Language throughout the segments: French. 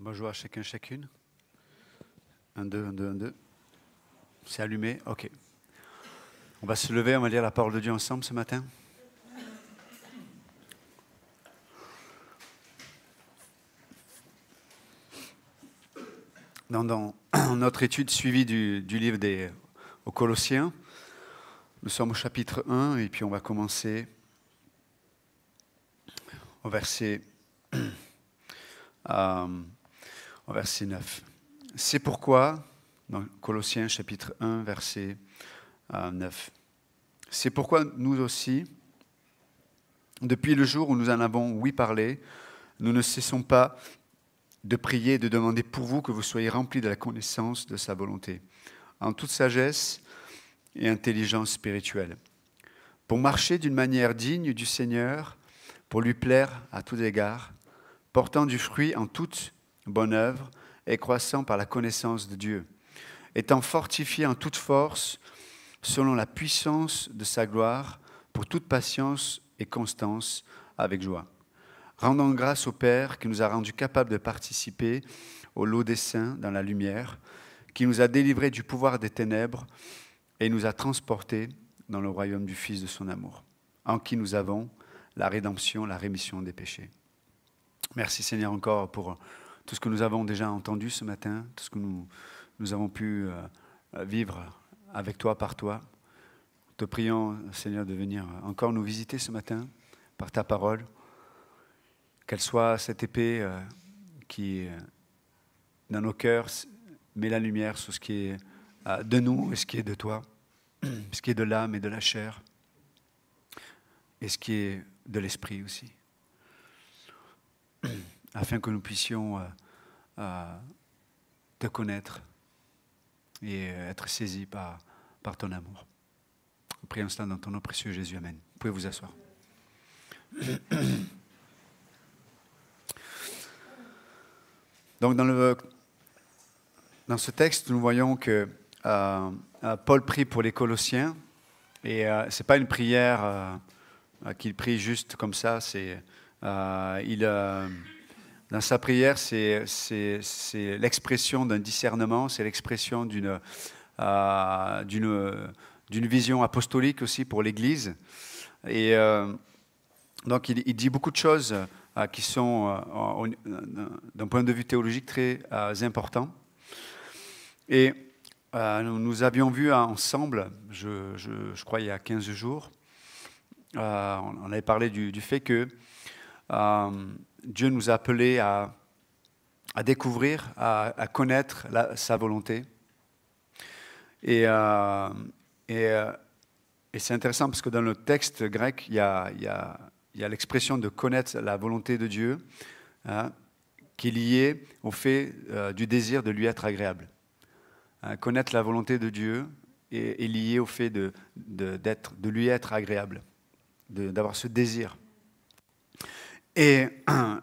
Bonjour à chacun, chacune. 1, 2, 1, 2, 1, 2. C'est allumé? Ok. On va se lever, on va lire la parole de Dieu ensemble ce matin. Dans notre étude suivie du livre aux Colossiens, nous sommes au chapitre 1 et puis on va commencer au verset 9. C'est pourquoi, dans Colossiens chapitre 1, verset 9, c'est pourquoi nous aussi, depuis le jour où nous en avons ouï parler, nous ne cessons pas de prier et de demander pour vous que vous soyez remplis de la connaissance de sa volonté, en toute sagesse et intelligence spirituelle, pour marcher d'une manière digne du Seigneur, pour lui plaire à tous égards, portant du fruit en toute bonne œuvre et croissant par la connaissance de Dieu, étant fortifiés en toute force selon la puissance de sa gloire, pour toute patience et constance avec joie. Rendant grâce au Père qui nous a rendus capables de participer au lot des saints dans la lumière, qui nous a délivrés du pouvoir des ténèbres et nous a transportés dans le royaume du Fils de son amour, en qui nous avons la rédemption, la rémission des péchés. Merci Seigneur encore pour tout ce que nous avons déjà entendu ce matin, tout ce que nous avons pu vivre avec toi, par toi. Te prions Seigneur de venir encore nous visiter ce matin par ta parole. Qu'elle soit cette épée qui, dans nos cœurs, met la lumière sur ce qui est de nous et ce qui est de toi, ce qui est de l'âme et de la chair, et ce qui est de l'esprit aussi, afin que nous puissions te connaître et être saisis par ton amour. Prions cela dans ton nom précieux Jésus. Amen. Vous pouvez vous asseoir. Donc dans ce texte, nous voyons que Paul prie pour les Colossiens, et ce n'est pas une prière qu'il prie juste comme ça. Dans sa prière, c'est l'expression d'un discernement, c'est l'expression d'une vision apostolique aussi pour l'Église. Et donc il dit beaucoup de choses qui sont, d'un point de vue théologique, très importants. Et nous avions vu ensemble, je crois il y a 15 jours, on avait parlé du fait que Dieu nous a appelés à découvrir, à connaître sa volonté. Et c'est intéressant parce que dans le texte grec, il y a l'expression de connaître la volonté de Dieu, qui est liée au fait du désir de lui être agréable. Connaître la volonté de Dieu est lié au fait de lui être agréable, d'avoir ce désir. Et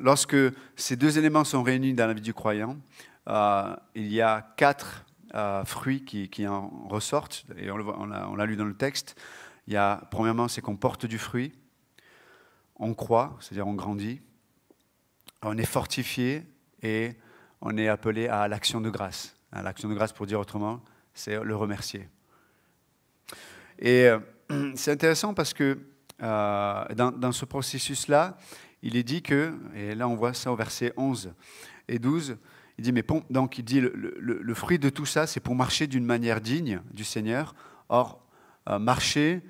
lorsque ces deux éléments sont réunis dans la vie du croyant, il y a 4 fruits qui en ressortent, et on l'a lu dans le texte. Premièrement, c'est qu'on porte du fruit, on croit, c'est-à-dire on grandit, on est fortifié et on est appelé à l'action de grâce. L'action de grâce, pour dire autrement, c'est le remercier. Et c'est intéressant parce que dans ce processus-là, il est dit que, et là on voit ça au verset 11 et 12, il dit, donc il dit le fruit de tout ça, c'est pour marcher d'une manière digne du Seigneur. Or, marcher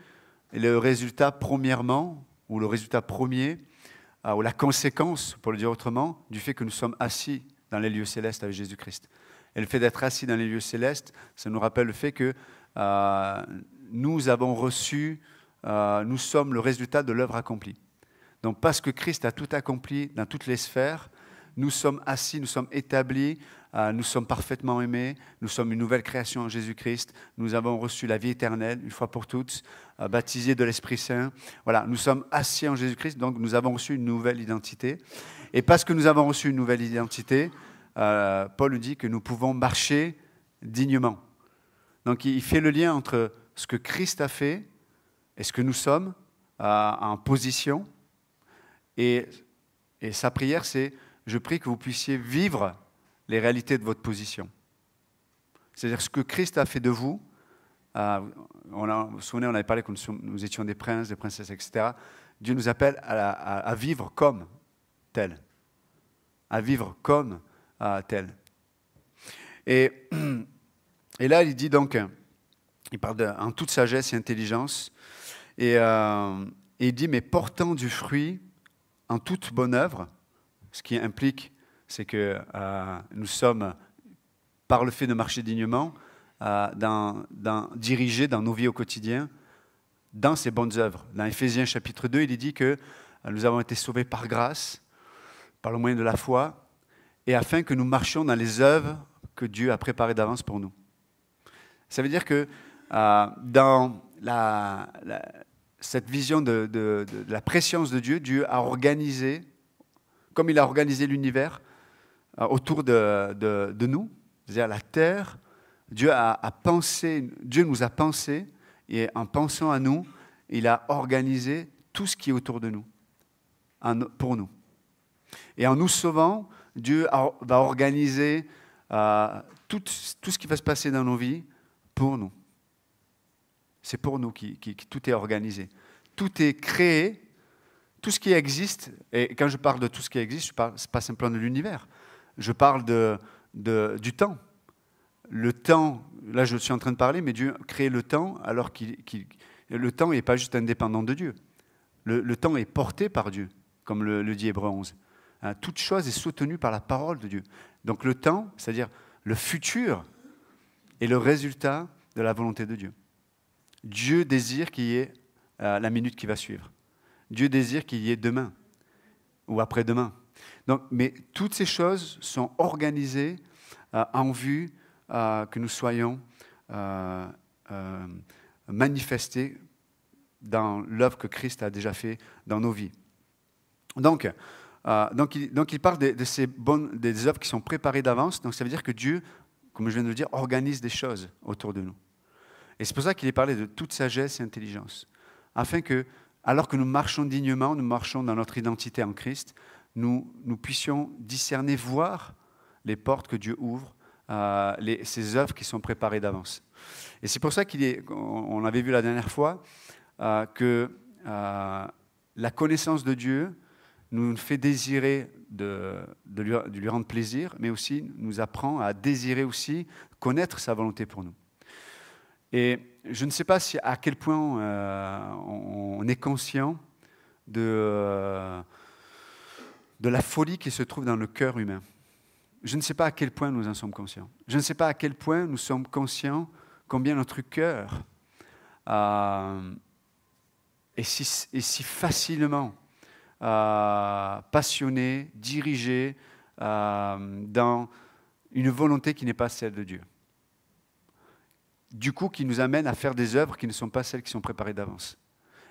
est le résultat premièrement, ou le résultat premier, ou la conséquence, pour le dire autrement, du fait que nous sommes assis dans les lieux célestes avec Jésus-Christ. Et le fait d'être assis dans les lieux célestes, ça nous rappelle le fait que nous avons reçu, nous sommes le résultat de l'œuvre accomplie. Donc parce que Christ a tout accompli dans toutes les sphères, nous sommes assis, nous sommes établis, nous sommes parfaitement aimés, nous sommes une nouvelle création en Jésus-Christ, nous avons reçu la vie éternelle, une fois pour toutes, baptisés de l'Esprit Saint. Voilà, nous sommes assis en Jésus-Christ, donc nous avons reçu une nouvelle identité. Et parce que nous avons reçu une nouvelle identité, Paul nous dit que nous pouvons marcher dignement. Donc il fait le lien entre ce que Christ a fait et ce que nous sommes en position. Et sa prière, c'est « Je prie que vous puissiez vivre les réalités de votre position. C'est-à-dire ce que Christ a fait de vous. Vous vous souvenez, on avait parlé quand nous étions des princes, des princesses, etc. Dieu nous appelle à vivre comme tel. À vivre comme tel. Et là, il dit donc, il parle en toute sagesse et intelligence, et il dit, mais portant du fruit en toute bonne œuvre, ce qui implique, c'est que nous sommes, par le fait de marcher dignement, dirigés dans nos vies au quotidien, dans ces bonnes œuvres. Dans Éphésiens chapitre 2, il est dit que nous avons été sauvés par grâce, par le moyen de la foi, et afin que nous marchions dans les œuvres que Dieu a préparées d'avance pour nous. Ça veut dire que dans cette vision de la préscience de Dieu, Dieu a organisé, comme il a organisé l'univers autour de nous, c'est-à-dire la terre, Dieu nous a pensé, et en pensant à nous, il a organisé tout ce qui est autour de nous, pour nous. Et en nous sauvant, Dieu va organiser tout ce qui va se passer dans nos vies pour nous. C'est pour nous que tout est organisé. Tout est créé, tout ce qui existe, et quand je parle de tout ce qui existe, ce n'est pas simplement de l'univers, je parle du temps. Le temps, là je suis en train de parler, mais Dieu crée le temps alors le temps n'est pas juste indépendant de Dieu. Le temps est porté par Dieu, comme le dit Hébreux 11. Toute chose est soutenue par la parole de Dieu. Donc le temps, c'est-à-dire le futur, est le résultat de la volonté de Dieu. Dieu désire qu'il y ait la minute qui va suivre. Dieu désire qu'il y ait demain ou après-demain. Donc, mais toutes ces choses sont organisées en vue que nous soyons manifestés dans l'œuvre que Christ a déjà fait dans nos vies. Donc il parle des œuvres qui sont préparées d'avance. Donc ça veut dire que Dieu, comme je viens de le dire, organise des choses autour de nous. Et c'est pour ça qu'il est parlé de toute sagesse et intelligence. Afin que, alors que nous marchons dignement, nous marchons dans notre identité en Christ, nous puissions discerner, voir les portes que Dieu ouvre, ces œuvres qui sont préparées d'avance. Et c'est pour ça on avait vu la dernière fois, que la connaissance de Dieu nous fait désirer de lui rendre plaisir, mais aussi nous apprend à désirer aussi connaître sa volonté pour nous. Et je ne sais pas à quel point on est conscient de la folie qui se trouve dans le cœur humain. Je ne sais pas à quel point nous en sommes conscients. Je ne sais pas à quel point nous sommes conscients combien notre cœur est si facilement passionné, dirigé dans une volonté qui n'est pas celle de Dieu. Du coup, qui nous amène à faire des œuvres qui ne sont pas celles qui sont préparées d'avance.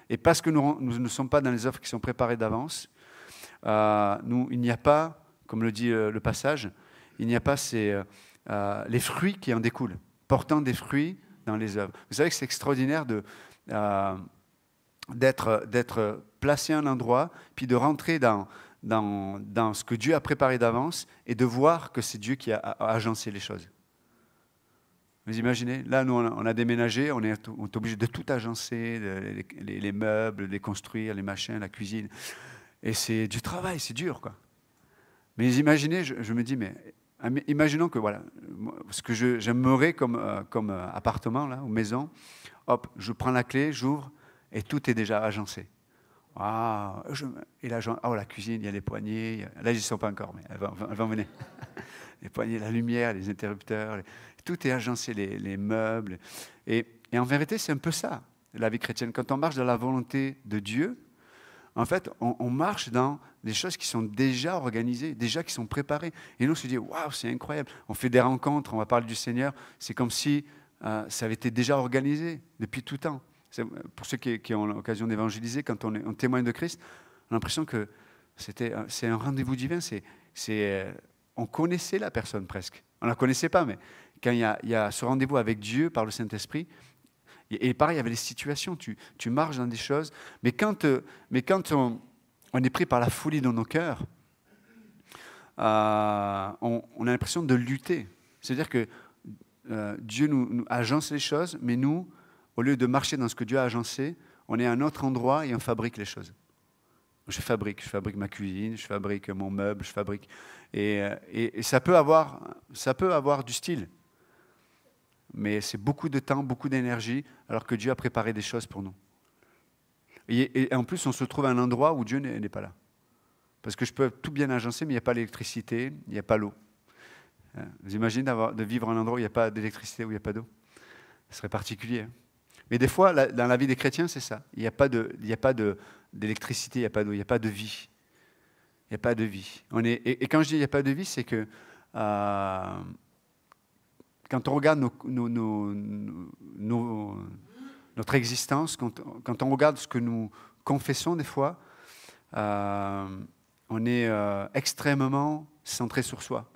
Et parce que nous ne sommes pas dans les œuvres qui sont préparées d'avance, il n'y a pas, comme le dit le passage, il n'y a pas les fruits qui en découlent, portant des fruits dans les œuvres. Vous savez que c'est extraordinaire d'être placé à un endroit, puis de rentrer dans ce que Dieu a préparé d'avance et de voir que c'est Dieu qui a agencé les choses. Vous imaginez, là, nous, on a déménagé, on est obligé de tout agencer, les meubles, les construire, les machins, la cuisine. Et c'est du travail, c'est dur, quoi. Mais imaginez, je me dis, mais imaginons que, voilà, ce que j'aimerais comme appartement, là, ou maison, hop, je prends la clé, j'ouvre, et tout est déjà agencé. Et là, la cuisine, il y a les poignées. Là, ils n'y sont pas encore, mais elles vont venir. Les poignées, la lumière, les interrupteurs, tout est agencé, les meubles. Et en vérité, c'est un peu ça, la vie chrétienne. Quand on marche dans la volonté de Dieu, en fait, on marche dans des choses qui sont déjà organisées, déjà qui sont préparées. Et nous, on se dit, waouh, c'est incroyable. On fait des rencontres, on va parler du Seigneur. C'est comme si ça avait été déjà organisé depuis tout temps. Pour ceux qui ont l'occasion d'évangéliser, quand on témoigne de Christ, on a l'impression que c'est un rendez-vous divin. On connaissait la personne presque. On ne la connaissait pas, mais quand il y a ce rendez-vous avec Dieu par le Saint-Esprit, et pareil, il y avait les situations, tu marches dans des choses, mais quand on est pris par la folie dans nos cœurs, on a l'impression de lutter. C'est-à-dire que Dieu nous agence les choses, mais nous, au lieu de marcher dans ce que Dieu a agencé, on est à un autre endroit et on fabrique les choses. Je fabrique ma cuisine, je fabrique mon meuble, je fabrique... Et ça peut avoir du style, mais c'est beaucoup de temps, beaucoup d'énergie, alors que Dieu a préparé des choses pour nous. Et en plus, on se trouve à un endroit où Dieu n'est pas là. Parce que je peux tout bien agencer, mais il n'y a pas l'électricité, il n'y a pas l'eau. Vous imaginez de vivre à un endroit où il n'y a pas d'électricité, où il n'y a pas d'eau? Ce serait particulier. Hein. Mais des fois, dans la vie des chrétiens, c'est ça. Il n'y a pas d'électricité, il n'y a pas d'eau, il n'y a pas de vie. Il n'y a pas de vie. Et quand je dis il n'y a pas de vie, c'est que quand on regarde notre existence, quand on regarde ce que nous confessons des fois, on est extrêmement centré sur soi.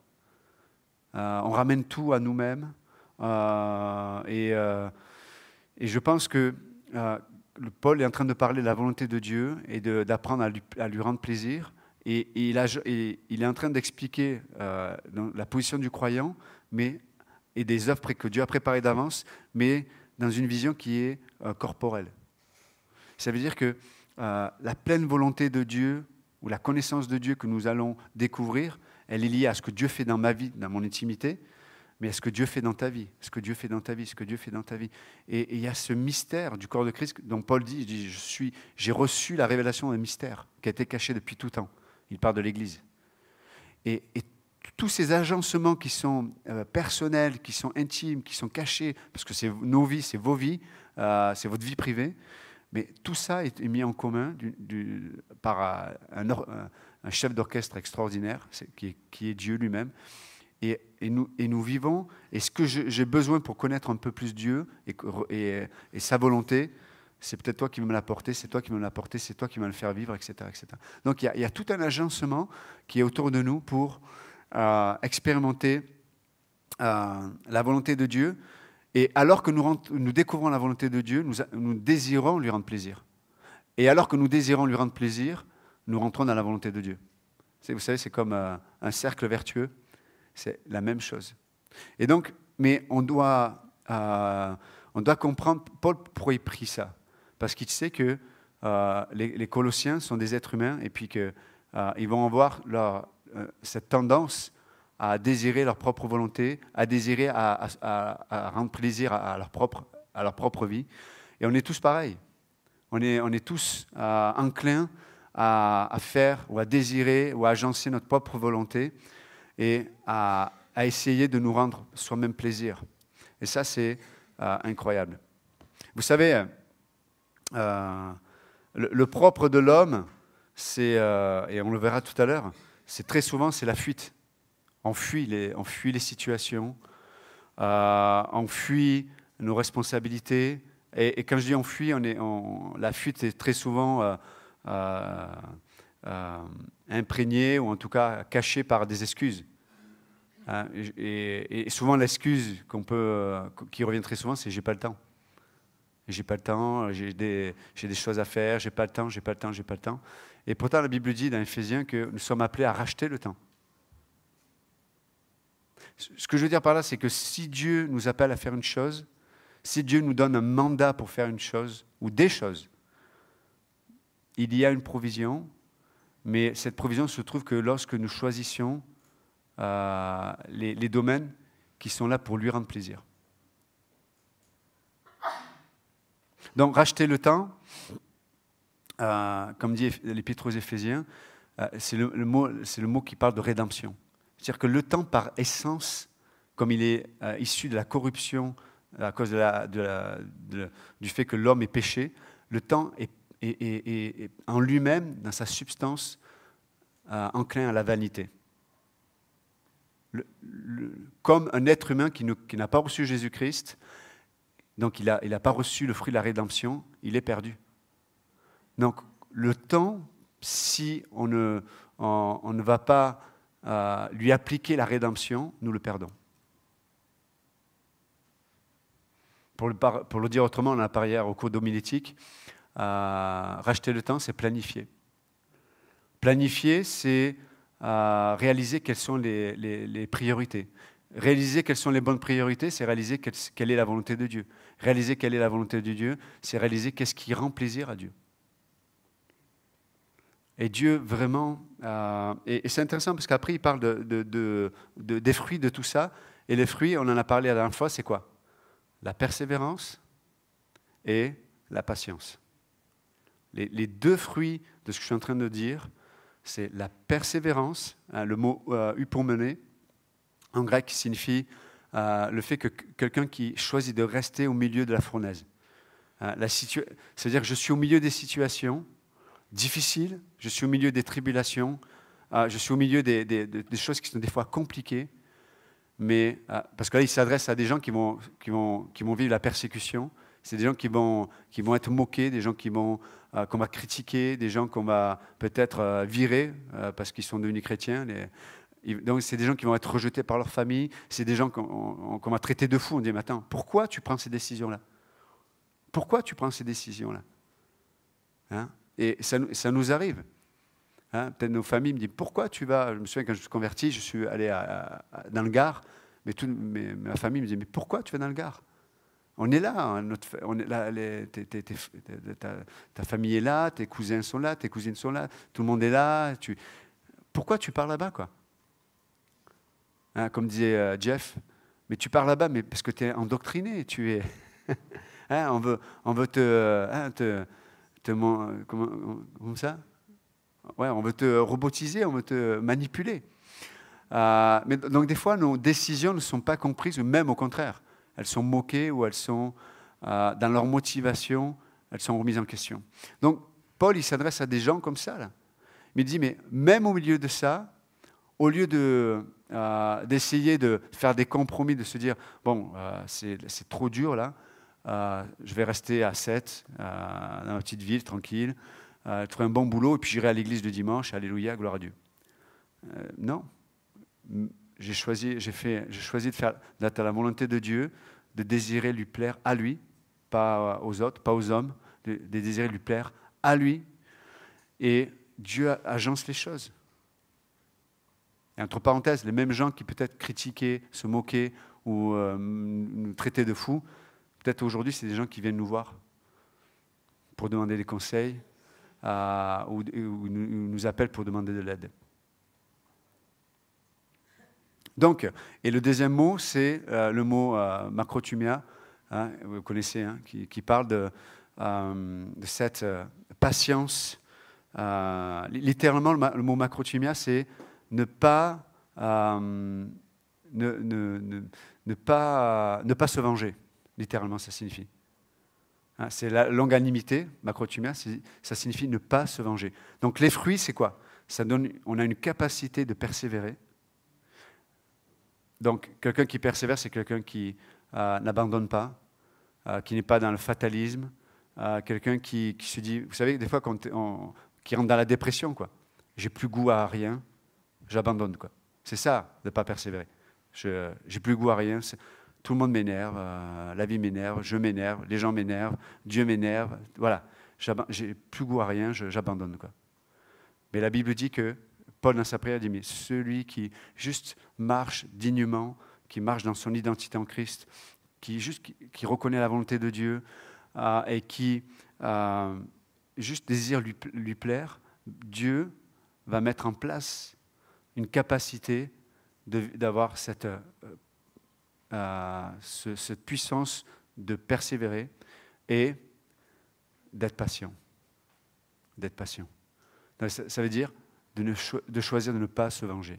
On ramène tout à nous-mêmes. Et je pense que Paul est en train de parler de la volonté de Dieu et d'apprendre à lui rendre plaisir. Et il est en train d'expliquer la position du croyant et des œuvres que Dieu a préparées d'avance, mais dans une vision qui est corporelle. Ça veut dire que la pleine volonté de Dieu ou la connaissance de Dieu que nous allons découvrir, elle est liée à ce que Dieu fait dans ma vie, dans mon intimité, mais à ce que Dieu fait dans ta vie, ce que Dieu fait dans ta vie, ce que Dieu fait dans ta vie. Et il y a ce mystère du corps de Christ dont Paul dit j'ai reçu la révélation d'un mystère qui a été caché depuis tout temps. Il parle de l'Église. Et tous ces agencements qui sont personnels, qui sont intimes, qui sont cachés, parce que c'est nos vies, c'est vos vies, c'est votre vie privée, mais tout ça est mis en commun par un chef d'orchestre extraordinaire, qui est Dieu lui-même. Et nous vivons, et ce que j'ai besoin pour connaître un peu plus Dieu et sa volonté, c'est peut-être toi qui me l'as apporté, c'est toi qui me l'as apporté, c'est toi qui me le faire vivre, etc. etc. Donc il y a tout un agencement qui est autour de nous pour expérimenter la volonté de Dieu. Et alors que nous découvrons la volonté de Dieu, nous désirons lui rendre plaisir. Et alors que nous désirons lui rendre plaisir, nous rentrons dans la volonté de Dieu. Vous savez, c'est comme un cercle vertueux. C'est la même chose. Et donc, mais on doit comprendre Paul pourquoi il prie ça. Parce qu'il sait que les Colossiens sont des êtres humains et puis qu'ils vont avoir cette tendance à désirer leur propre volonté, à désirer à rendre plaisir à leur propre vie. Et on est tous pareils. On est tous enclins à faire ou à désirer ou à agencer notre propre volonté et à essayer de nous rendre soi-même plaisir. Et ça, c'est incroyable. Vous savez, le propre de l'homme, et on le verra tout à l'heure, c'est très souvent, c'est la fuite. On fuit les situations, on fuit nos responsabilités. Et quand je dis on fuit, la fuite est très souvent imprégnée ou en tout cas cachée par des excuses. Et souvent l'excuse qui revient très souvent, c'est j'ai pas le temps. J'ai pas le temps, j'ai des choses à faire, j'ai pas le temps. Et pourtant la Bible dit dans Éphésiens que nous sommes appelés à racheter le temps. Ce que je veux dire par là, c'est que si Dieu nous appelle à faire une chose, si Dieu nous donne un mandat pour faire une chose ou des choses, il y a une provision, mais cette provision se trouve que lorsque nous choisissions les domaines qui sont là pour lui rendre plaisir. Donc, racheter le temps, comme dit l'Épître aux Éphésiens, c'est le mot qui parle de rédemption. C'est-à-dire que le temps, par essence, comme il est issu de la corruption à cause du fait que l'homme est péché, le temps est en lui-même, dans sa substance, enclin à la vanité. Comme un être humain qui n'a pas reçu Jésus-Christ, donc il n'a pas reçu le fruit de la rédemption, il est perdu. Donc le temps, si on ne va pas lui appliquer la rédemption, nous le perdons. Pour le dire autrement, on a parlé hier au cours d'homilétique, racheter le temps, c'est planifier. Planifier, c'est réaliser quelles sont les priorités. Réaliser quelles sont les bonnes priorités, c'est réaliser quelle est la volonté de Dieu. Réaliser quelle est la volonté de Dieu, c'est réaliser qu'est-ce qui rend plaisir à Dieu. Et Dieu, vraiment, et c'est intéressant parce qu'après, il parle des fruits de tout ça. Et les fruits, on en a parlé la dernière fois, c'est quoi? La persévérance et la patience. Les deux fruits de ce que je suis en train de dire, c'est la persévérance, le mot hypomone, en grec, qui signifie le fait que quelqu'un qui choisit de rester au milieu de la fournaise. C'est-à-dire que je suis au milieu des situations difficiles, je suis au milieu des tribulations, je suis au milieu des choses qui sont des fois compliquées, mais parce que là, il s'adresse à des gens qui vont vivre la persécution. C'est des gens qui vont être moqués, des gens qu'on va critiquer, des gens qu'on va peut-être virer parce qu'ils sont devenus chrétiens. Donc, c'est des gens qui vont être rejetés par leur famille. C'est des gens qu'on va traiter de fous. On dit, mais attends, pourquoi tu prends ces décisions-là? Pourquoi tu prends ces décisions-là? Hein? Et ça nous arrive. Hein? Peut-être nos familles me disent, pourquoi tu vas... Je me souviens, quand je me suis converti, je suis allé dans le Gard. Ma famille me dit, mais pourquoi tu vas dans le Gard? On est là, ta famille est là, tes cousins sont là, tes cousines sont là, tout le monde est là. Pourquoi tu pars là-bas, quoi? Hein, comme disait Jeff, mais tu pars là-bas, mais parce que tu es endoctriné, tu es. Hein, on veut comment ça? Ouais, on veut te robotiser, on veut te manipuler. Mais donc des fois, nos décisions ne sont pas comprises, ou même au contraire. Elles sont moquées ou elles sont, dans leur motivation, elles sont remises en question. Donc, Paul, il s'adresse à des gens comme ça, là. Mais il dit, mais même au milieu de ça, au lieu d'essayer de faire des compromis, de se dire, bon, c'est trop dur, là, je vais rester à 7, dans ma petite ville, tranquille, trouver un bon boulot, et puis j'irai à l'église le dimanche, alléluia, gloire à Dieu. Non. J'ai choisi d'être à la volonté de Dieu, de désirer lui plaire à lui, pas aux autres, pas aux hommes, de désirer lui plaire à lui. Et Dieu agence les choses. Et entre parenthèses, les mêmes gens qui peut-être critiquaient, se moquaient ou nous traitaient de fous, peut-être aujourd'hui, c'est des gens qui viennent nous voir pour demander des conseils ou nous appellent pour demander de l'aide. Donc, et le deuxième mot, c'est le mot macrothumia, hein, vous connaissez, hein, qui parle de cette patience. Littéralement, le mot macrothumia, c'est ne pas se venger. Littéralement, ça signifie. Hein, c'est la longanimité, macrothumia, ça signifie ne pas se venger. Donc les fruits, c'est quoi? On a une capacité de persévérer. Donc, quelqu'un qui persévère, c'est quelqu'un qui n'abandonne pas, qui n'est pas dans le fatalisme, quelqu'un qui se dit, vous savez, des fois, qui rentre dans la dépression, quoi. J'ai plus goût à rien, j'abandonne, quoi. C'est ça, de ne pas persévérer. J'ai plus goût à rien, tout le monde m'énerve, la vie m'énerve, je m'énerve, les gens m'énervent, Dieu m'énerve, voilà. J'ai plus goût à rien, j'abandonne, quoi. Mais la Bible dit que Paul, dans sa prière, dit, mais celui qui juste marche dignement, qui marche dans son identité en Christ, qui reconnaît la volonté de Dieu et qui juste désire lui plaire, Dieu va mettre en place une capacité d'avoir cette puissance de persévérer et d'être patient. D'être patient. Donc, ça veut dire de choisir de ne pas se venger.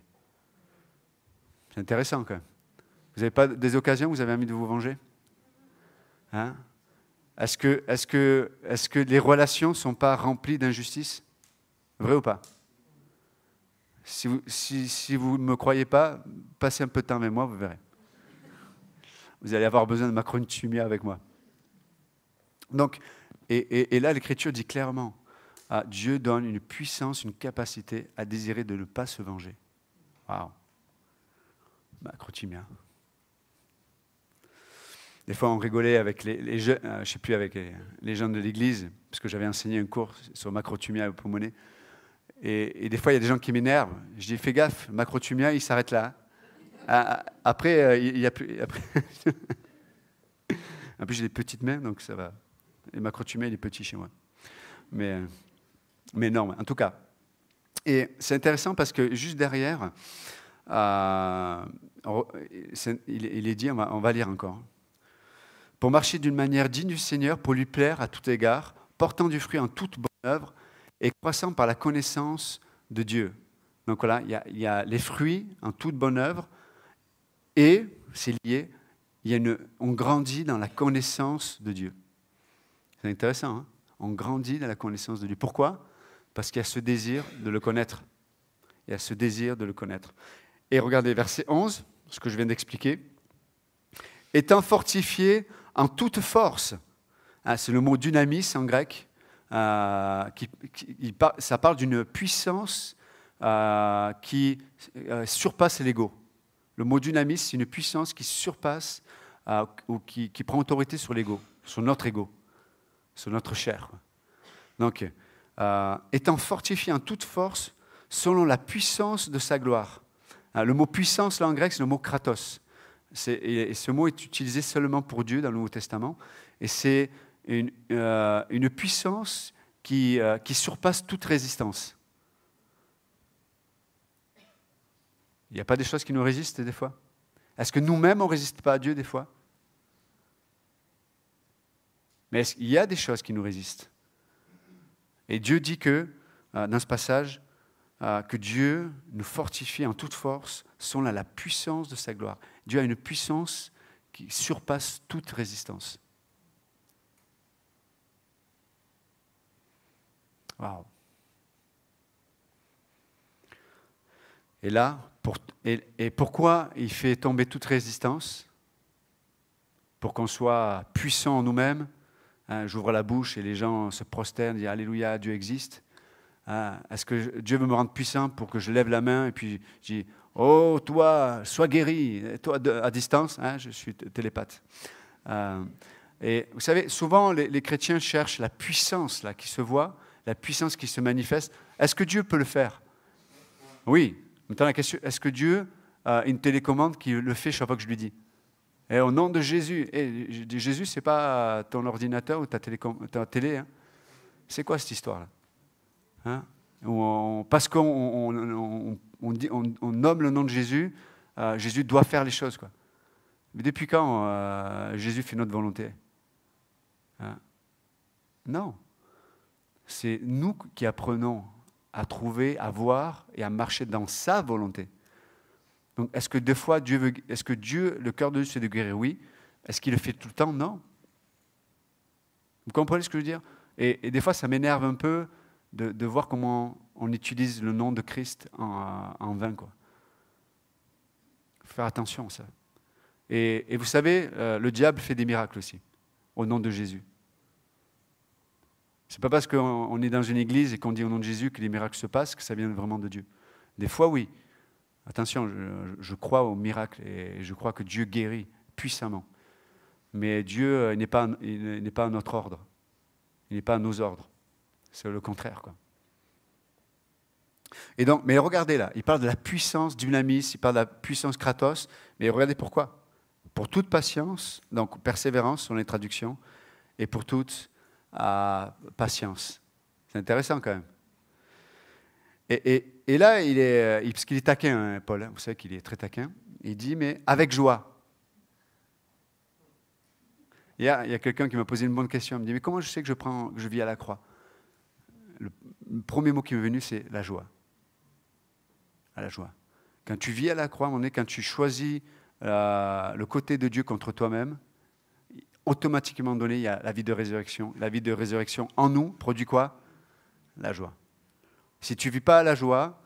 C'est intéressant quand même. Vous n'avez pas des occasions où vous avez envie de vous venger? Hein? Est-ce que les relations ne sont pas remplies d'injustice? Vrai ou pas? Si vous ne me croyez pas, passez un peu de temps avec moi, vous verrez. Vous allez avoir besoin de macrothumia avec moi. Donc, et là, l'Écriture dit clairement, Dieu donne une puissance, une capacité à désirer de ne pas se venger. Waouh! Macrothumia. Des fois, on rigolait avec les jeunes, je sais plus, avec les jeunes de l'église, parce que j'avais enseigné un cours sur macrothumia et hypomone. Et des fois, il y a des gens qui m'énervent. Je dis, fais gaffe, macrotumia, il s'arrête là. Après, il y a plus... Après... En plus, j'ai des petites mains, donc ça va. Et macrotumia, il est petit chez moi. Mais énorme, en tout cas. Et c'est intéressant parce que juste derrière, il est dit, on va lire encore. Pour marcher d'une manière digne du Seigneur, pour lui plaire à tout égard, portant du fruit en toute bonne œuvre et croissant par la connaissance de Dieu. Donc voilà, il y a les fruits en toute bonne œuvre et, c'est lié, on grandit dans la connaissance de Dieu. C'est intéressant, hein? On grandit dans la connaissance de Dieu. Pourquoi? Parce qu'il y a ce désir de le connaître. Il y a ce désir de le connaître. Et regardez, verset 11, ce que je viens d'expliquer. Étant fortifié en toute force. C'est le mot dynamis en grec. Ça parle d'une puissance qui surpasse l'ego. Le mot dynamis, c'est une puissance qui surpasse ou qui prend autorité sur l'ego, sur notre ego, sur notre chair. Donc, étant fortifié en toute force selon la puissance de sa gloire. Le mot puissance, là en grec, c'est le mot kratos. Et ce mot est utilisé seulement pour Dieu dans le Nouveau Testament. Et c'est une puissance qui surpasse toute résistance. Il n'y a pas des choses qui nous résistent des fois? Est-ce que nous-mêmes, on ne résiste pas à Dieu des fois? Mais il y a des choses qui nous résistent. Et Dieu dit que, dans ce passage, que Dieu nous fortifie en toute force selon la puissance de sa gloire. Dieu a une puissance qui surpasse toute résistance. Waouh! Et là, pourquoi il fait tomber toute résistance? Pour qu'on soit puissant en nous-mêmes. J'ouvre la bouche et les gens se prosternent, disent Alléluia, Dieu existe. Est-ce que Dieu veut me rendre puissant pour que je lève la main et puis je dis oh, toi, sois guéri, toi à distance, je suis télépathe. Et vous savez, souvent les chrétiens cherchent la puissance là, qui se voit, la puissance qui se manifeste. Est-ce que Dieu peut le faire? Oui. Maintenant, la question, est-ce que Dieu a une télécommande qui le fait chaque fois que je lui dis? Et au nom de Jésus, Jésus, ce n'est pas ton ordinateur ou ta télé. Hein. C'est quoi cette histoire-là? Parce qu'on nomme le nom de Jésus, Jésus doit faire les choses. Quoi. Mais depuis quand Jésus fait notre volonté? Non. C'est nous qui apprenons à trouver, à voir et à marcher dans sa volonté. Donc, est-ce que des fois, le cœur de Dieu, c'est de guérir? Oui. Est-ce qu'il le fait tout le temps? Non. Vous comprenez ce que je veux dire? Et des fois, ça m'énerve un peu de voir comment on utilise le nom de Christ en vain. Quoi. Il faut faire attention à ça. Et vous savez, le diable fait des miracles aussi, au nom de Jésus. Ce n'est pas parce qu'on est dans une église et qu'on dit au nom de Jésus que les miracles se passent que ça vient vraiment de Dieu. Des fois, oui. Attention, je crois aux miracles et je crois que Dieu guérit puissamment. Mais Dieu n'est pas à notre ordre. Il n'est pas à nos ordres. C'est le contraire. Quoi. Et donc, mais regardez là, il parle de la puissance dynamis, il parle de la puissance kratos, mais regardez pourquoi. Pour toute patience, donc persévérance sur les traductions, et pour toute patience. C'est intéressant quand même. Et là, parce qu'il est taquin, hein, Paul, vous savez qu'il est très taquin, il dit, mais avec joie. Il y a quelqu'un qui m'a posé une bonne question, il me dit, mais comment je sais que je vis à la croix? Le premier mot qui m'est venu, c'est la joie. À la joie. Quand tu vis à la croix, quand tu choisis le côté de Dieu contre toi-même, automatiquement donné, il y a la vie de résurrection. La vie de résurrection en nous produit quoi? La joie. Si tu ne vis pas la joie,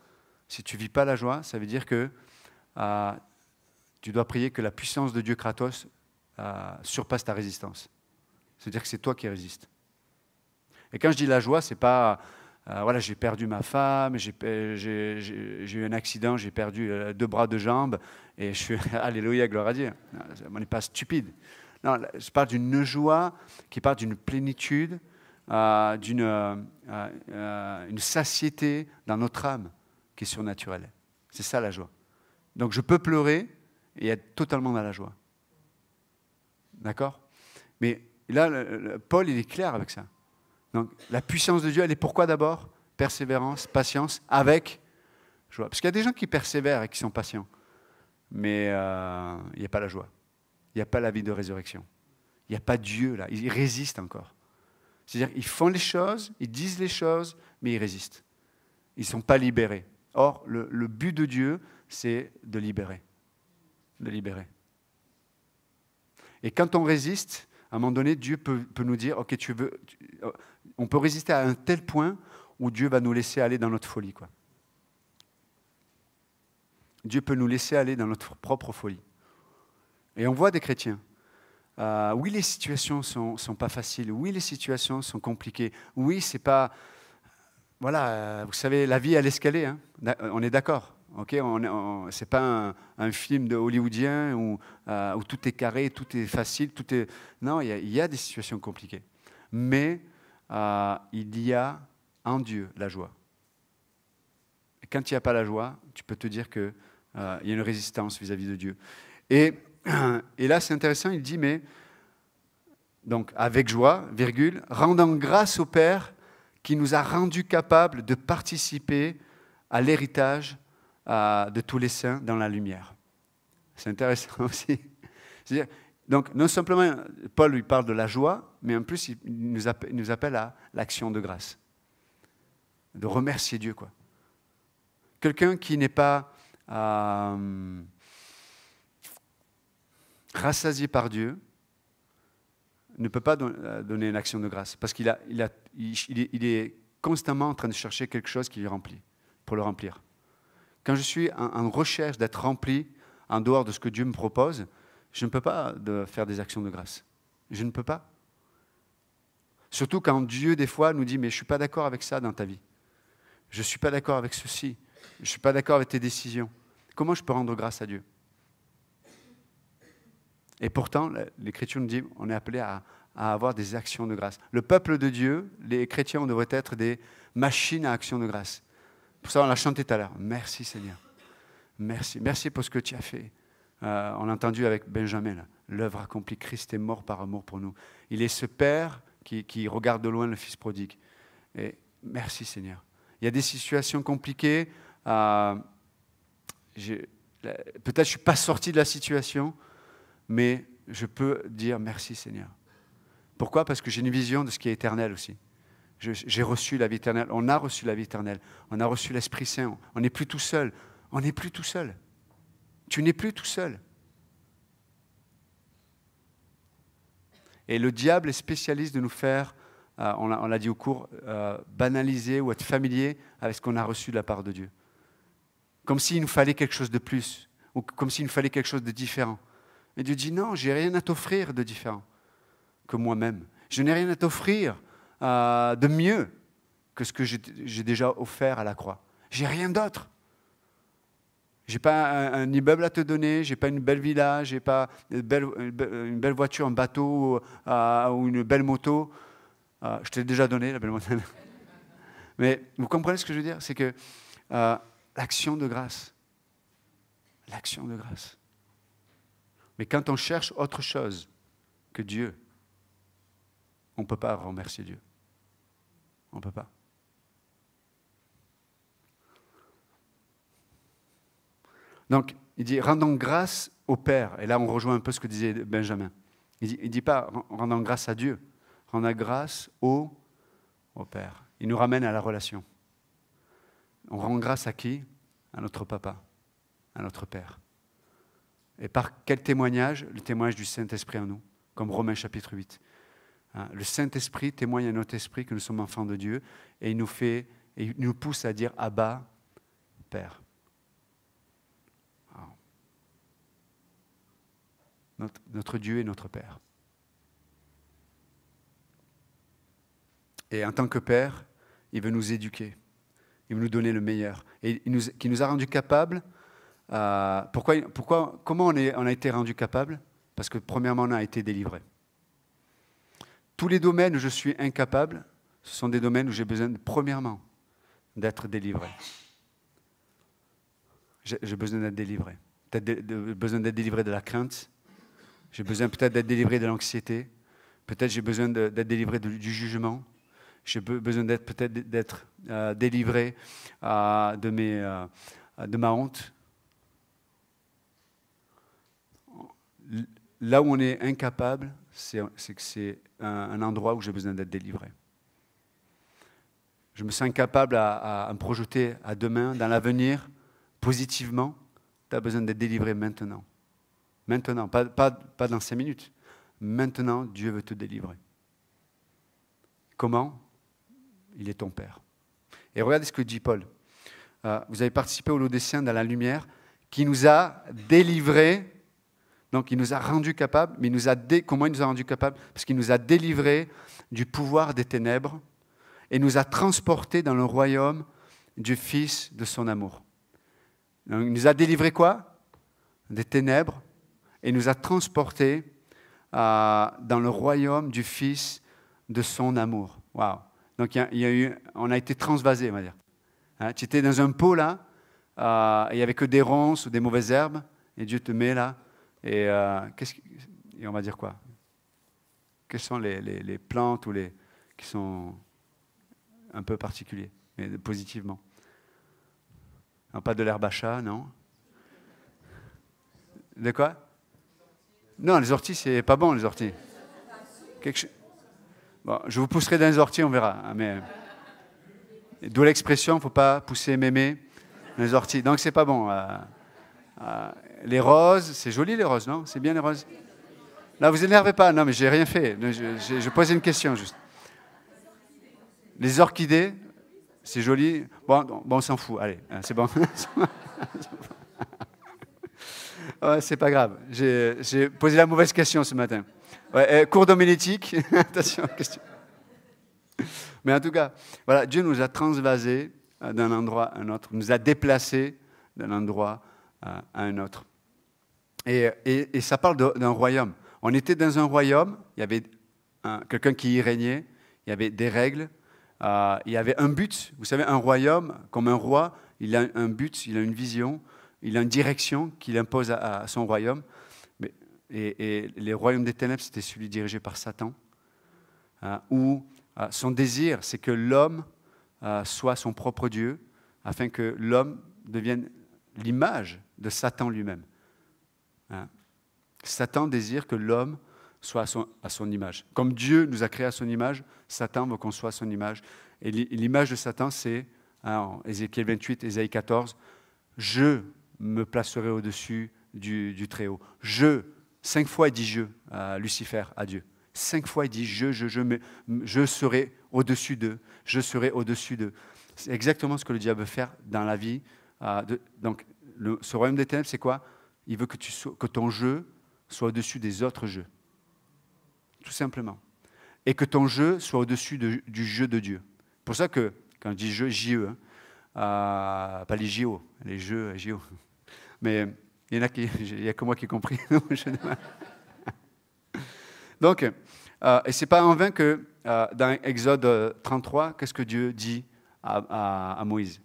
ça veut dire que tu dois prier que la puissance de Dieu Kratos surpasse ta résistance. C'est-à-dire que c'est toi qui résistes. Et quand je dis la joie, c'est pas voilà, j'ai perdu ma femme, j'ai eu un accident, j'ai perdu 2 bras, 2 jambes, et je suis alléluia, gloire à Dieu. On n'est pas stupide. Non, je parle d'une joie qui part d'une plénitude une satiété dans notre âme qui est surnaturelle. C'est ça la joie. Donc je peux pleurer et être totalement dans la joie. D'accord? Mais là, Paul, il est clair avec ça. Donc la puissance de Dieu, elle est pourquoi d'abord? Persévérance, patience, avec joie. Parce qu'il y a des gens qui persévèrent et qui sont patients. Mais il n'y a pas la joie. Il n'y a pas la vie de résurrection. Il n'y a pas Dieu là. Ils résistent encore. C'est-à-dire ils font les choses, ils disent les choses, mais ils résistent. Ils ne sont pas libérés. Or, le but de Dieu, c'est de libérer. De libérer. Et quand on résiste, à un moment donné, Dieu peut nous dire, ok, on peut résister à un tel point où Dieu va nous laisser aller dans notre folie, quoi. Dieu peut nous laisser aller dans notre propre folie. Et on voit des chrétiens. Oui, les situations sont pas faciles. Oui, les situations sont compliquées. Oui, c'est pas... Voilà, vous savez, la vie à l'escalier, hein, on est d'accord. Okay, c'est pas un film de hollywoodien où tout est carré, tout est facile, tout est... Non, il y a des situations compliquées. Mais il y a en Dieu la joie. Et quand il n'y a pas la joie, tu peux te dire qu'il y a une résistance vis-à-vis de Dieu. Et là, c'est intéressant, il dit, mais, donc, avec joie, virgule, rendant grâce au Père qui nous a rendus capables de participer à l'héritage de tous les saints dans la lumière. C'est intéressant aussi. C'est-à-dire, donc, non simplement, Paul lui parle de la joie, mais en plus, il nous appelle à l'action de grâce. De remercier Dieu, quoi. Quelqu'un qui n'est pas rassasié par Dieu ne peut pas donner une action de grâce, parce qu'il est constamment en train de chercher quelque chose qui lui remplit, pour le remplir. Quand je suis en recherche d'être rempli en dehors de ce que Dieu me propose, je ne peux pas faire des actions de grâce. Je ne peux pas. Surtout quand Dieu, des fois, nous dit « mais je ne suis pas d'accord avec ça dans ta vie. Je ne suis pas d'accord avec ceci. Je ne suis pas d'accord avec tes décisions. Comment je peux rendre grâce à Dieu ?» Et pourtant, l'Écriture nous dit on est appelé à avoir des actions de grâce. Le peuple de Dieu, les chrétiens, on devrait être des machines à action de grâce. Pour ça, on l'a chanté tout à l'heure. Merci Seigneur. Merci. Merci pour ce que tu as fait. On l'a entendu avec Benjamin, là. L'œuvre accomplie, Christ est mort par amour pour nous. Il est ce Père qui regarde de loin le Fils prodigue. Et merci Seigneur. Il y a des situations compliquées. Peut-être je ne suis pas sorti de la situation, mais je peux dire merci Seigneur. Pourquoi? Parce que j'ai une vision de ce qui est éternel aussi. J'ai reçu la vie éternelle. On a reçu la vie éternelle. On a reçu l'Esprit Saint. On n'est plus tout seul. On n'est plus tout seul. Tu n'es plus tout seul. Et le diable est spécialiste de nous faire, on l'a dit au cours, banaliser ou être familier avec ce qu'on a reçu de la part de Dieu. Comme s'il nous fallait quelque chose de plus, ou comme s'il nous fallait quelque chose de différent. Et Dieu dit non, j'ai rien à t'offrir de différent que moi-même. Je n'ai rien à t'offrir de mieux que ce que j'ai déjà offert à la croix. J'ai rien d'autre. J'ai pas un immeuble à te donner, j'ai pas une belle villa, j'ai pas une belle voiture, un bateau ou une belle moto. Je t'ai déjà donné la belle moto. Mais vous comprenez ce que je veux dire? C'est que l'action de grâce. L'action de grâce. Mais quand on cherche autre chose que Dieu, on ne peut pas remercier Dieu. On ne peut pas. Donc, il dit, rendons grâce au Père. Et là, on rejoint un peu ce que disait Benjamin. Il ne dit pas, rendons grâce à Dieu. Rendons grâce au Père. Il nous ramène à la relation. On rend grâce à qui? À notre Papa, à notre Père. Et par quel témoignage? Le témoignage du Saint-Esprit en nous, comme Romains chapitre 8. Le Saint-Esprit témoigne à notre esprit que nous sommes enfants de Dieu et il nous pousse à dire Abba, Père. Notre Dieu est notre Père. Et en tant que Père, il veut nous éduquer. Il veut nous donner le meilleur. Et qui nous a rendus capables. Comment on a été rendus capables? Parce que premièrement, on a été délivrés. Tous les domaines où je suis incapable, ce sont des domaines où j'ai besoin, premièrement, d'être délivré. J'ai besoin d'être délivré. Peut-être besoin d'être délivré de la crainte. J'ai besoin peut-être d'être délivré de l'anxiété. Peut-être j'ai besoin d'être délivré du jugement. J'ai besoin d'être délivré de ma honte. Là où on est incapable, c'est que c'est un endroit où j'ai besoin d'être délivré. Je me sens incapable à me projeter à demain, dans l'avenir, positivement. Tu as besoin d'être délivré maintenant. Maintenant, pas dans 5 minutes. Maintenant, Dieu veut te délivrer. Comment? Il est ton Père. Et regardez ce que dit Paul. Vous avez participé au Laodicéen dans la lumière, qui nous a délivrés. Donc, il nous a rendus capables. Mais comment il nous a rendus capables? Parce qu'il nous a délivrés du pouvoir des ténèbres et nous a transportés dans le royaume du Fils de son amour. Donc, il nous a délivrés quoi? Des ténèbres et nous a transportés dans le royaume du Fils de son amour. Waouh! Donc, on a été transvasés, on va dire. Hein, tu étais dans un pot là, il n'y avait que des ronces ou des mauvaises herbes, et Dieu te met là. Et on va dire quoi? Quelles sont les plantes ou qui sont un peu particuliers, mais positivement? Non, pas de l'herbe à chat, non? De quoi? Non, les orties, c'est pas bon, les orties. Bon, je vous pousserai dans les orties, on verra. Mais d'où l'expression, il ne faut pas pousser mémé dans les orties. Donc, c'est pas bon. Les roses, c'est joli les roses, non? C'est bien les roses? Là, vous énervez pas. Non, mais j'ai rien fait. Je posais une question juste. Les orchidées, c'est joli. Bon, on s'en fout. Allez, c'est bon. Ouais, c'est pas grave. J'ai posé la mauvaise question ce matin. Ouais, cours d'homilétique. Attention, question. Mais en tout cas, voilà, Dieu nous a transvasés d'un endroit à un autre, nous a déplacés d'un endroit à un autre. Et ça parle d'un royaume. On était dans un royaume, il y avait quelqu'un qui y régnait, il y avait des règles, il y avait un but. Vous savez, un royaume, comme un roi, il a un but, il a une vision, il a une direction qu'il impose à son royaume. Et les royaumes des ténèbres, c'était celui dirigé par Satan, où son désir, c'est que l'homme soit son propre Dieu, afin que l'homme devienne l'image de Satan lui-même. Satan désire que l'homme soit à son image. Comme Dieu nous a créés à son image, Satan veut qu'on soit à son image. Et l'image de Satan, c'est, en Ézéchiel 28, Ésaïe 14, « Je me placerai au-dessus du Très-Haut. » 5 fois il dit « je » à Lucifer, à Dieu. 5 fois il dit « je serai au-dessus d'eux. Je serai au-dessus d'eux. » C'est exactement ce que le diable veut faire dans la vie. Donc, ce royaume des ténèbres, c'est quoi? Il veut que ton jeu soit au-dessus des autres jeux. Tout simplement. Et que ton jeu soit au-dessus du jeu de Dieu. C'est pour ça que, quand je dis jeu, J-E, pas les JO, les jeux JO. Mais il n'y a que moi qui ai compris. Donc, et ce n'est pas en vain que dans Exode 33, qu'est-ce que Dieu dit à Moïse?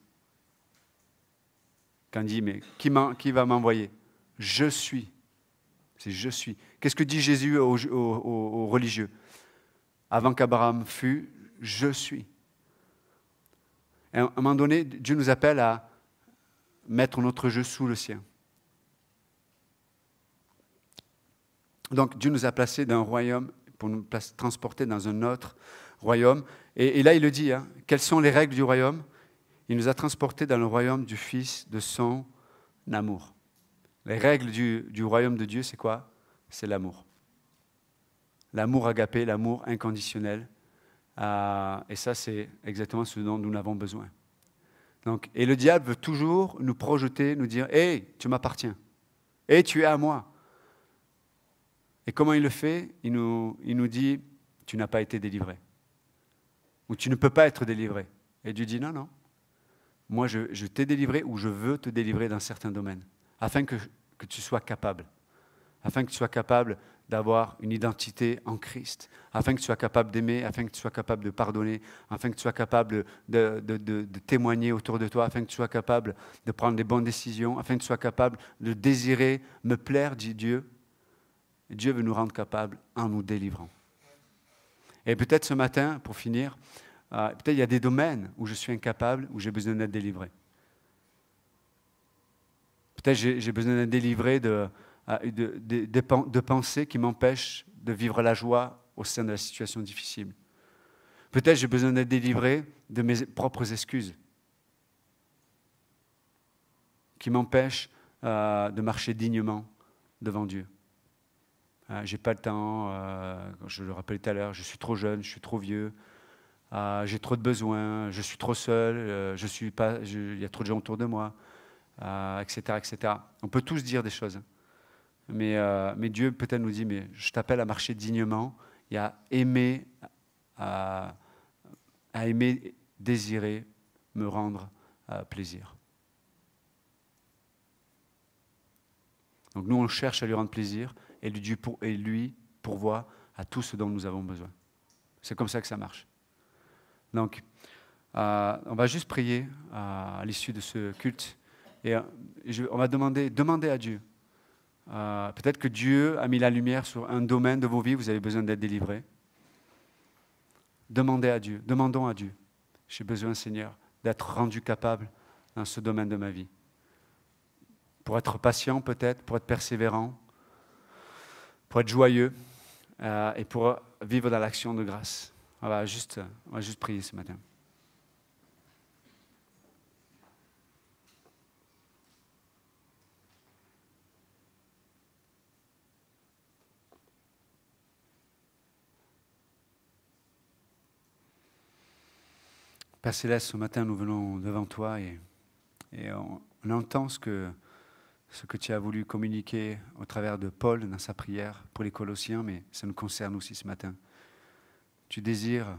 Quand il dit, mais qui va m'envoyer? Je suis. C'est je suis. Qu'est-ce que dit Jésus aux religieux? Avant qu'Abraham fût, je suis. Et à un moment donné, Dieu nous appelle à mettre notre jeu sous le sien. Donc Dieu nous a placés d'un royaume pour nous transporter dans un autre royaume. Et là, il le dit, hein, quelles sont les règles du royaume? Il nous a transportés dans le royaume du Fils de son amour. Les règles du royaume de Dieu, c'est quoi? C'est l'amour. L'amour agapé, l'amour inconditionnel. Et ça, c'est exactement ce dont nous avons besoin. Donc, et le diable veut toujours nous projeter, nous dire « Hey, tu m'appartiens. Hey, tu es à moi. » Et comment il le fait? Il nous dit « Tu n'as pas été délivré. » Ou « Tu ne peux pas être délivré. » Et Dieu dit « Non, non. Moi, je t'ai délivré ou je veux te délivrer dans certains domaines, afin que tu sois capable. afin que tu sois capable d'avoir une identité en Christ, afin que tu sois capable d'aimer, afin que tu sois capable de pardonner, afin que tu sois capable de témoigner autour de toi, afin que tu sois capable de prendre des bonnes décisions, afin que tu sois capable de désirer me plaire, dit Dieu. Et Dieu veut nous rendre capables en nous délivrant. Et peut-être ce matin, pour finir, peut-être il y a des domaines où je suis incapable, où j'ai besoin d'être délivré. Peut-être j'ai besoin d'être délivré de pensées qui m'empêchent de vivre la joie au sein de la situation difficile. Peut-être j'ai besoin d'être délivré de mes propres excuses qui m'empêchent de marcher dignement devant Dieu. J'ai pas le temps, je le rappelais tout à l'heure, je suis trop jeune, je suis trop vieux, j'ai trop de besoins, je suis trop seul, il y a trop de gens autour de moi, etc., etc. On peut tous dire des choses. Mais Dieu peut-être nous dit, mais je t'appelle à marcher dignement et à aimer, désirer, me rendre plaisir. Donc nous, on cherche à lui rendre plaisir et lui pourvoit à tout ce dont nous avons besoin. C'est comme ça que ça marche. Donc, on va juste prier à l'issue de ce culte et on va demander à Dieu. Peut-être que Dieu a mis la lumière sur un domaine de vos vies, vous avez besoin d'être délivré. Demandez à Dieu, demandons à Dieu. J'ai besoin, Seigneur, d'être rendu capable dans ce domaine de ma vie. Pour être patient peut-être, pour être persévérant, pour être joyeux et pour vivre dans l'action de grâce. On va juste prier ce matin. Père Céleste, ce matin, nous venons devant toi et on entend ce que tu as voulu communiquer au travers de Paul dans sa prière pour les Colossiens, mais ça nous concerne aussi ce matin. Tu désires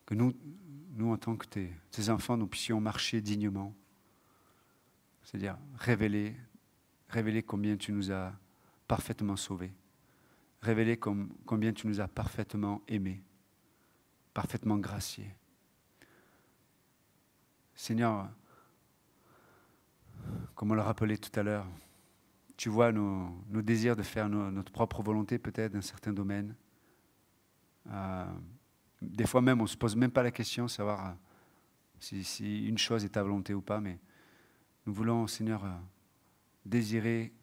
que nous en tant que tes enfants, nous puissions marcher dignement, c'est-à-dire révéler combien tu nous as parfaitement sauvés, révéler combien tu nous as parfaitement aimés, parfaitement graciés. Seigneur, comme on l'a rappelé tout à l'heure, tu vois nos désirs de faire notre propre volonté peut-être dans certains domaines. Des fois même, on ne se pose même pas la question de savoir si une chose est ta volonté ou pas, mais nous voulons, Seigneur, désirer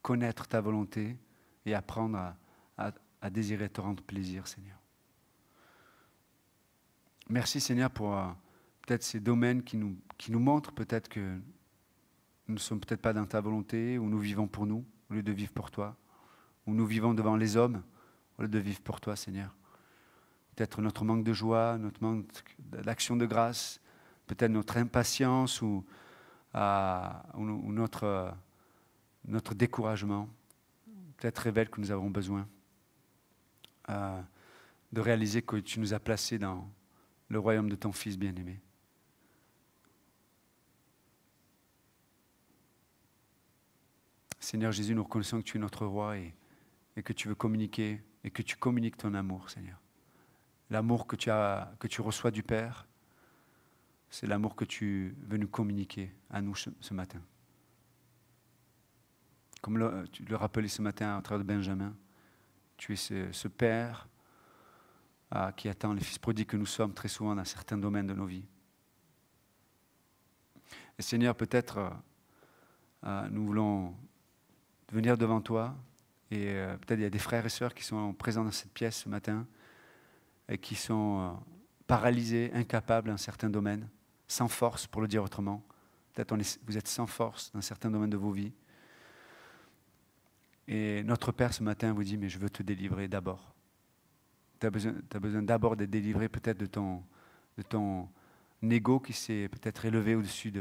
connaître ta volonté et apprendre à désirer te rendre plaisir, Seigneur. Merci, Seigneur, pour peut-être ces domaines qui nous montrent peut-être que nous ne sommes peut-être pas dans ta volonté, où nous vivons pour nous, au lieu de vivre pour toi, où nous vivons devant les hommes, au lieu de vivre pour toi, Seigneur. Peut-être notre manque de joie, notre manque d'action de grâce, peut-être notre impatience ou notre découragement, peut-être révèle que nous avons besoin de réaliser que tu nous as placés dans le royaume de ton Fils bien-aimé. Seigneur Jésus, nous reconnaissons que tu es notre roi et que tu veux communiquer et que tu communiques ton amour, Seigneur. L'amour que tu reçois du Père, c'est l'amour que tu veux nous communiquer à nous ce matin. Comme tu le rappelais ce matin à travers de Benjamin, tu es ce Père qui attend les fils prodigues que nous sommes très souvent dans certains domaines de nos vies. Et Seigneur, peut-être nous voulons venir devant toi et peut-être il y a des frères et sœurs qui sont présents dans cette pièce ce matin et qui sont paralysés, incapables dans certains domaines, sans force pour le dire autrement. Peut-être vous êtes sans force dans certains domaines de vos vies. Et notre Père ce matin vous dit, mais je veux te délivrer d'abord. Tu as besoin d'abord d'être délivré peut-être de ton ego qui s'est peut-être élevé au-dessus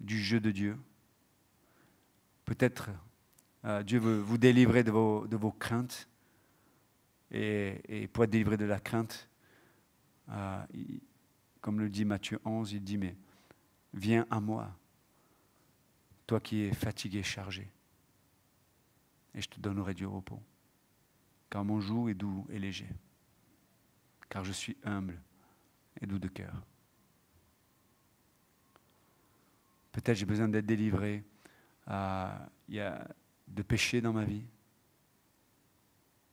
du jeu de Dieu. Peut-être Dieu veut vous délivrer de vos craintes. Et pour être délivré de la crainte, comme le dit Matthieu 11, il dit, mais viens à moi, toi qui es fatigué, chargé. et je te donnerai du repos. Car mon joug est doux et léger. Car je suis humble et doux de cœur. Peut-être j'ai besoin d'être délivré. Il y a de péché dans ma vie,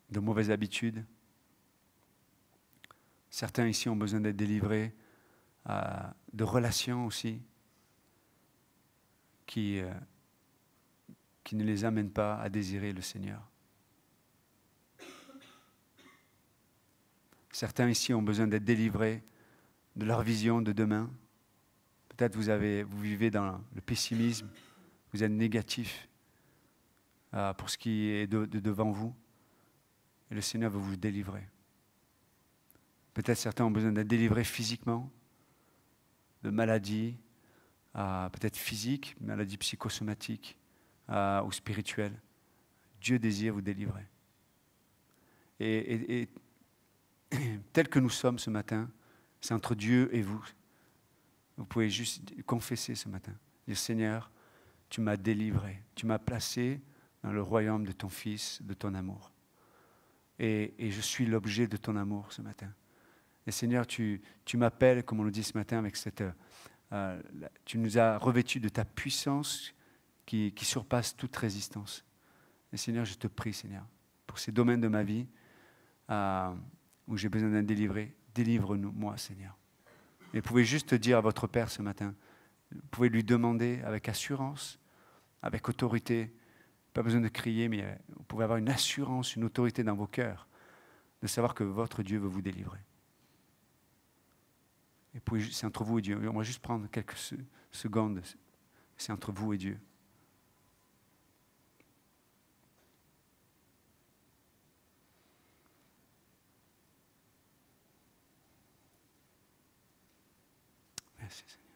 de mauvaises habitudes. Certains ici ont besoin d'être délivrés de relations aussi qui ne les amènent pas à désirer le Seigneur. Certains ici ont besoin d'être délivrés de leur vision de demain. Peut-être vous vivez dans le pessimisme, vous êtes négatif pour ce qui est de devant vous. Et le Seigneur veut vous délivrer. Peut-être certains ont besoin d'être délivrés physiquement, de maladies, peut-être physiques, maladies psychosomatiques ou spirituelles. Dieu désire vous délivrer. Et tel que nous sommes ce matin, c'est entre Dieu et vous. Vous pouvez juste confesser ce matin. Dire, Seigneur, tu m'as délivré. Tu m'as placé dans le royaume de ton Fils, de ton amour. Et je suis l'objet de ton amour ce matin. Et Seigneur, tu m'appelles, comme on le dit ce matin, avec tu nous as revêtus de ta puissance qui surpasse toute résistance. Et Seigneur, je te prie, Seigneur, pour ces domaines de ma vie où j'ai besoin d'être délivré, délivre-nous, moi, Seigneur. Et vous pouvez juste dire à votre Père ce matin, vous pouvez lui demander avec assurance, avec autorité, pas besoin de crier, mais vous pouvez avoir une assurance, une autorité dans vos cœurs, de savoir que votre Dieu veut vous délivrer. Et c'est entre vous et Dieu. On va juste prendre quelques secondes, c'est entre vous et Dieu. Merci Seigneur.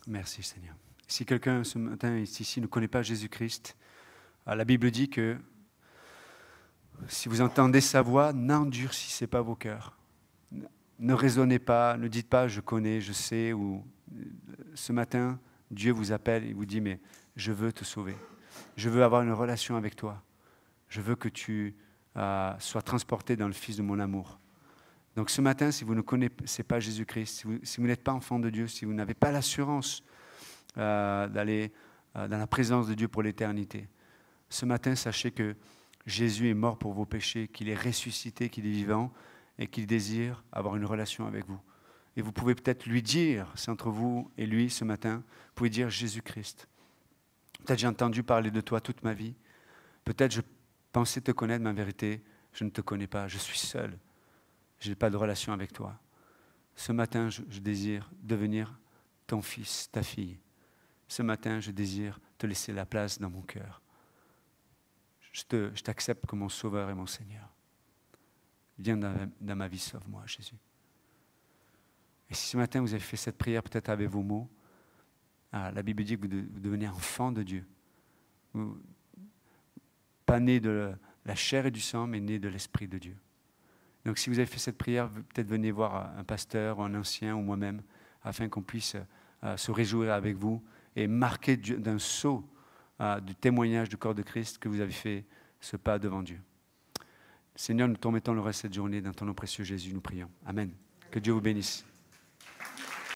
Merci Seigneur. Si quelqu'un ce matin ici ne connaît pas Jésus-Christ, la Bible dit que si vous entendez sa voix, n'endurcissez pas vos cœurs. Ne raisonnez pas, ne dites pas je connais, je sais. Ou ce matin, Dieu vous appelle et vous dit mais je veux te sauver. Je veux avoir une relation avec toi. Je veux que tu sois transporté dans le Fils de mon amour. Donc ce matin, si vous ne connaissez pas Jésus-Christ, si vous n'êtes pas enfant de Dieu, si vous n'avez pas l'assurance d'aller dans la présence de Dieu pour l'éternité, ce matin, sachez que Jésus est mort pour vos péchés, qu'il est ressuscité, qu'il est vivant et qu'il désire avoir une relation avec vous. Et vous pouvez peut-être lui dire, c'est entre vous et lui ce matin, vous pouvez dire Jésus-Christ. Peut-être j'ai entendu parler de toi toute ma vie. Peut-être je pensais te connaître, mais en vérité, je ne te connais pas, je suis seul. Je n'ai pas de relation avec toi. Ce matin, je désire devenir ton fils, ta fille. Ce matin, je désire te laisser la place dans mon cœur. Je t'accepte comme mon sauveur et mon Seigneur. Viens dans ma vie, sauve-moi, Jésus. Et si ce matin, vous avez fait cette prière, peut-être avec vos mots, la Bible dit que vous devenez enfant de Dieu. Pas né de la chair et du sang, mais né de l'Esprit de Dieu. Donc si vous avez fait cette prière, peut-être venez voir un pasteur ou un ancien ou moi-même, afin qu'on puisse se réjouir avec vous et marquer d'un sceau du témoignage du corps de Christ que vous avez fait ce pas devant Dieu. Seigneur, nous te remettons le reste de cette journée dans ton nom précieux Jésus, nous prions. Amen. Que Dieu vous bénisse.